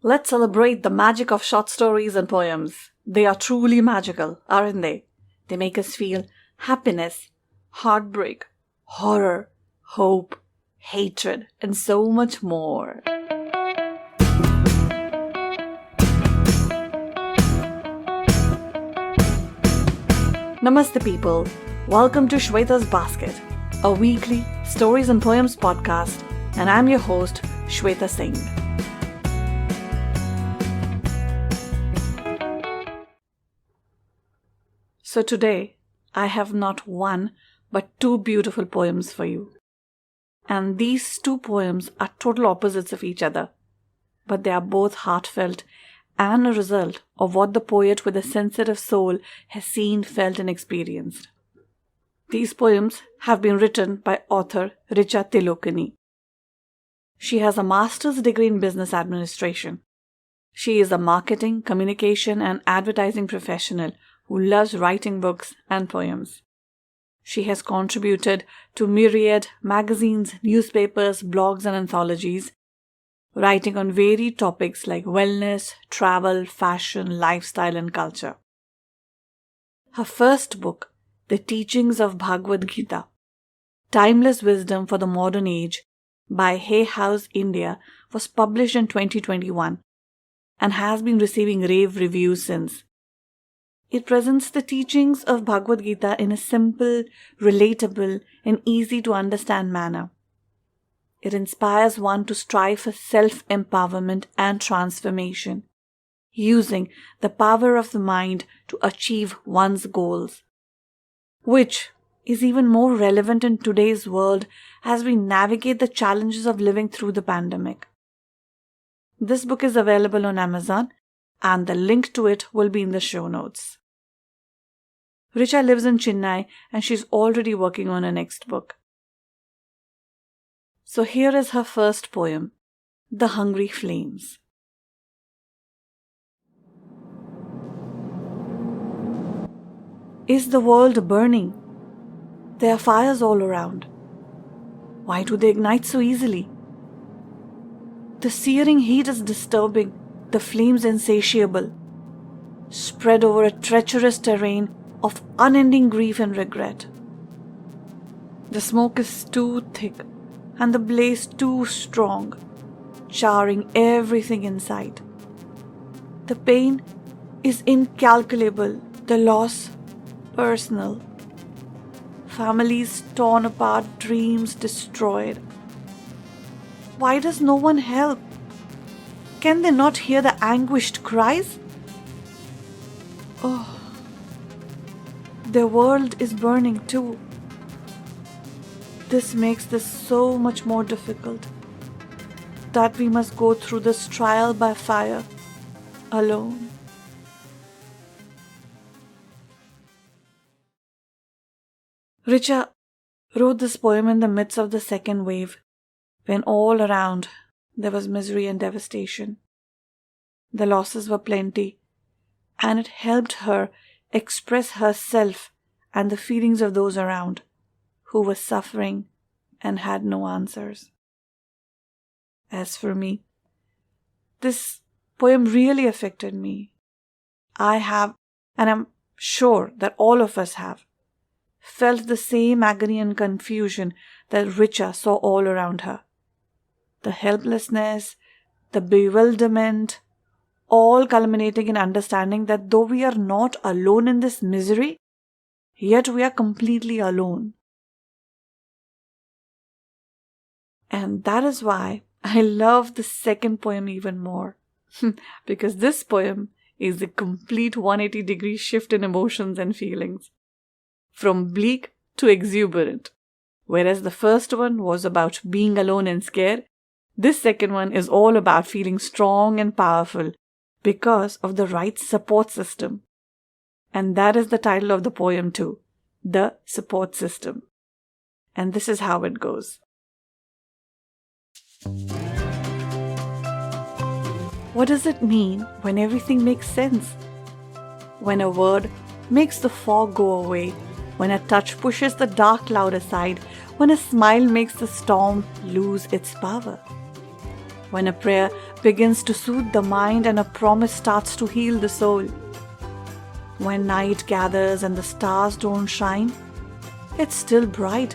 Let's celebrate the magic of short stories and poems. They are truly magical, aren't they? They make us feel happiness, heartbreak, horror, hope, hatred, and so much more. Namaste people. Welcome to Shweta's Basket, a weekly stories and poems podcast, and I'm your host, Shweta Singh. So today, I have not one, but two beautiful poems for you. And these two poems are total opposites of each other, but they are both heartfelt and a result of what the poet with a sensitive soul has seen, felt, and experienced. These poems have been written by author Richa Tilokani. She has a master's degree in business administration. She is a marketing, communication, and advertising professional who loves writing books and poems. She has contributed to myriad magazines, newspapers, blogs, and anthologies, writing on varied topics like wellness, travel, fashion, lifestyle, and culture. Her first book, The Teachings of Bhagavad Gita, Timeless Wisdom for the Modern Age, by Hay House India, was published in 2021 and has been receiving rave reviews since. It presents the teachings of Bhagavad Gita in a simple, relatable, and easy to understand manner. It inspires one to strive for self-empowerment and transformation, using the power of the mind to achieve one's goals, which is even more relevant in today's world as we navigate the challenges of living through the pandemic. This book is available on Amazon, and the link to it will be in the show notes. Richa lives in Chennai and she's already working on her next book. So here is her first poem, The Hungry Flames. Is the world burning? There are fires all around. Why do they ignite so easily? The searing heat is disturbing, the flames insatiable, spread over a treacherous terrain of unending grief and regret. The smoke is too thick and the blaze too strong, charring everything in sight. The pain is incalculable, the loss personal. Families torn apart, dreams destroyed. Why does no one help? Can they not hear the anguished cries? Oh, their world is burning too. This makes this so much more difficult, that we must go through this trial by fire alone. Richa wrote this poem in the midst of the second wave, when all around there was misery and devastation. The losses were plenty, and it helped her express herself and the feelings of those around who were suffering and had no answers. As for me, this poem really affected me. I have, and I'm sure that all of us have, felt the same agony and confusion that Richa saw all around her. The helplessness, the bewilderment, all culminating in understanding that though we are not alone in this misery, yet we are completely alone. And that is why I love the second poem even more. Because this poem is a complete 180-degree shift in emotions and feelings, from bleak to exuberant. Whereas the first one was about being alone and scared, this second one is all about feeling strong and powerful because of the right support system. And that is the title of the poem too, The Support System. And this is how it goes. What does it mean when everything makes sense? When a word makes the fog go away, when a touch pushes the dark cloud aside, when a smile makes the storm lose its power? when a prayer begins to soothe the mind and a promise starts to heal the soul. When night gathers and the stars don't shine, it's still bright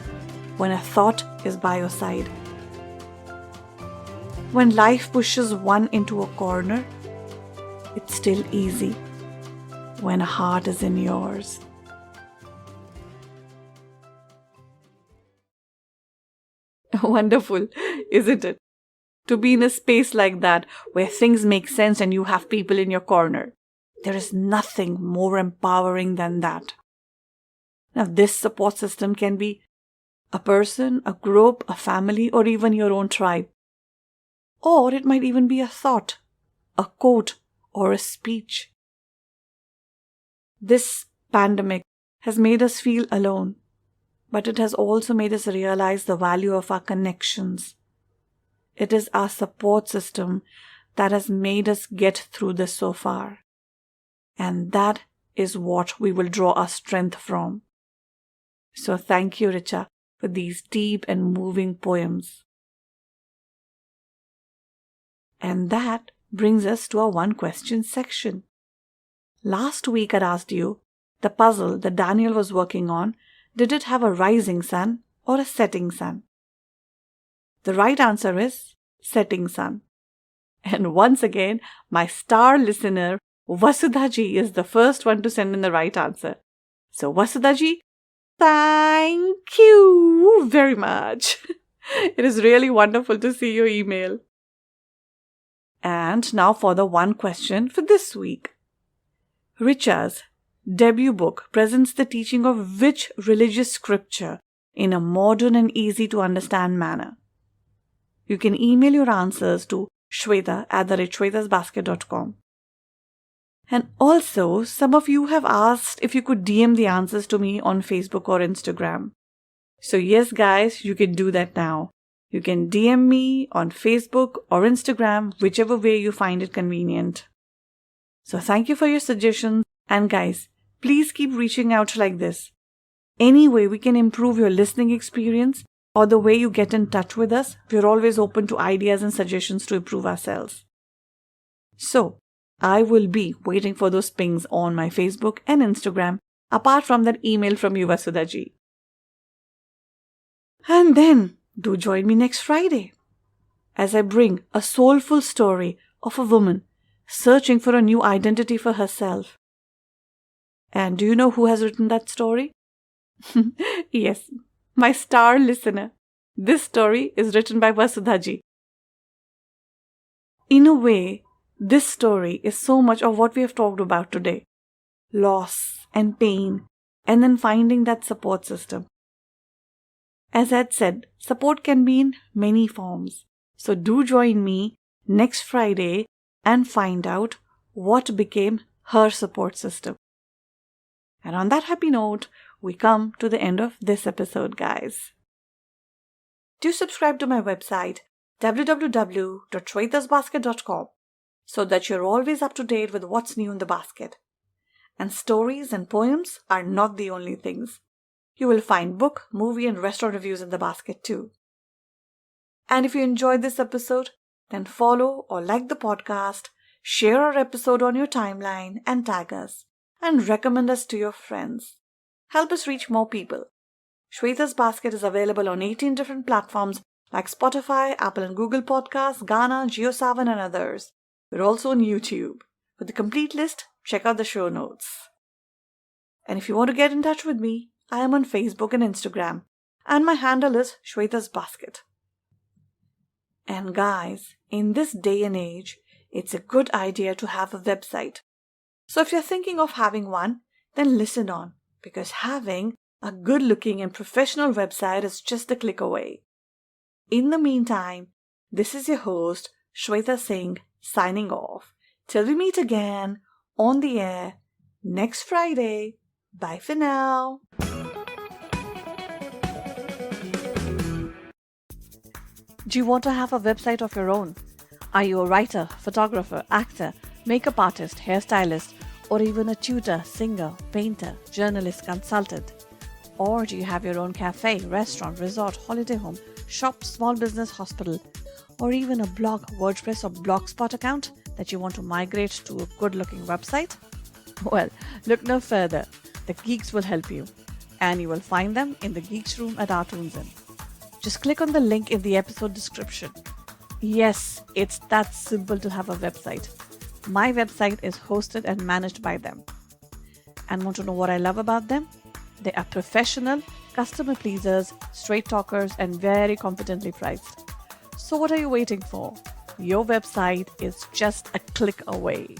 when a thought is by your side. When life pushes one into a corner, it's still easy when a heart is in yours. Wonderful, isn't it? To be in a space like that where things make sense and you have people in your corner. There is nothing more empowering than that. Now, this support system can be a person, a group, a family, or even your own tribe. Or it might even be a thought, a quote, or a speech. This pandemic has made us feel alone, but it has also made us realize the value of our connections. It is our support system that has made us get through this so far. And that is what we will draw our strength from. So thank you, Richa, for these deep and moving poems. And that brings us to our one question section. Last week I asked you, the puzzle that Daniel was working on, did it have a rising sun or a setting sun? The right answer is setting sun. And once again, my star listener, Vasudhaji, is the first one to send in the right answer. So Vasudhaji, thank you very much. It is really wonderful to see your email. And now for the one question for this week. Richa's debut book presents the teaching of which religious scripture in a modern and easy to understand manner? You can email your answers to shweta@shwetasbasket.com. And also, some of you have asked if you could DM the answers to me on Facebook or Instagram. So yes, guys, you can do that now. You can DM me on Facebook or Instagram, whichever way you find it convenient. So thank you for your suggestions. And guys, please keep reaching out like this. Any way we can improve your listening experience or the way you get in touch with us, we're always open to ideas and suggestions to improve ourselves. So, I will be waiting for those pings on my Facebook and Instagram, apart from that email from you, Vasudhaji. And then, do join me next Friday as I bring a soulful story of a woman searching for a new identity for herself. And do you know who has written that story? Yes, my star listener. This story is written by Vasudhaji. In a way, this story is so much of what we have talked about today. Loss and pain, and then finding that support system. As I had said, support can be in many forms. So do join me next Friday and find out what became her support system. And on that happy note, we come to the end of this episode, guys. Do subscribe to my website, www.shwetasbasket.com, so that you're always up to date with what's new in the basket. And stories and poems are not the only things. You will find book, movie, and restaurant reviews in the basket too. And if you enjoyed this episode, then follow or like the podcast, share our episode on your timeline, and tag us, and recommend us to your friends. Help us reach more people. Shweta's Basket is available on 18 different platforms like Spotify, Apple and Google Podcasts, Gaana, JioSaavn, and others. We're also on YouTube. For the complete list, check out the show notes. And if you want to get in touch with me, I am on Facebook and Instagram, and my handle is Shweta's Basket. And guys, in this day and age, it's a good idea to have a website. So if you're thinking of having one, then listen on, because having a good-looking and professional website is just a click away. In the meantime, this is your host, Shweta Singh, signing off. Till we meet again on the air next Friday. Bye for now. Do you want to have a website of your own? Are you a writer, photographer, actor, makeup artist, hairstylist, or even a tutor, singer, painter, journalist, consultant? Or do you have your own cafe, restaurant, resort, holiday home, shop, small business, hospital, or even a blog, WordPress, or Blogspot account that you want to migrate to a good-looking website? Well, look no further. The geeks will help you, and you will find them in the Geeks Room at iTunes. Just click on the link in the episode description. Yes, it's that simple to have a website. My website is hosted and managed by them. And want to know what I love about them? They are professional, customer pleasers, straight talkers, and very competently priced. So what are you waiting for? Your website is just a click away.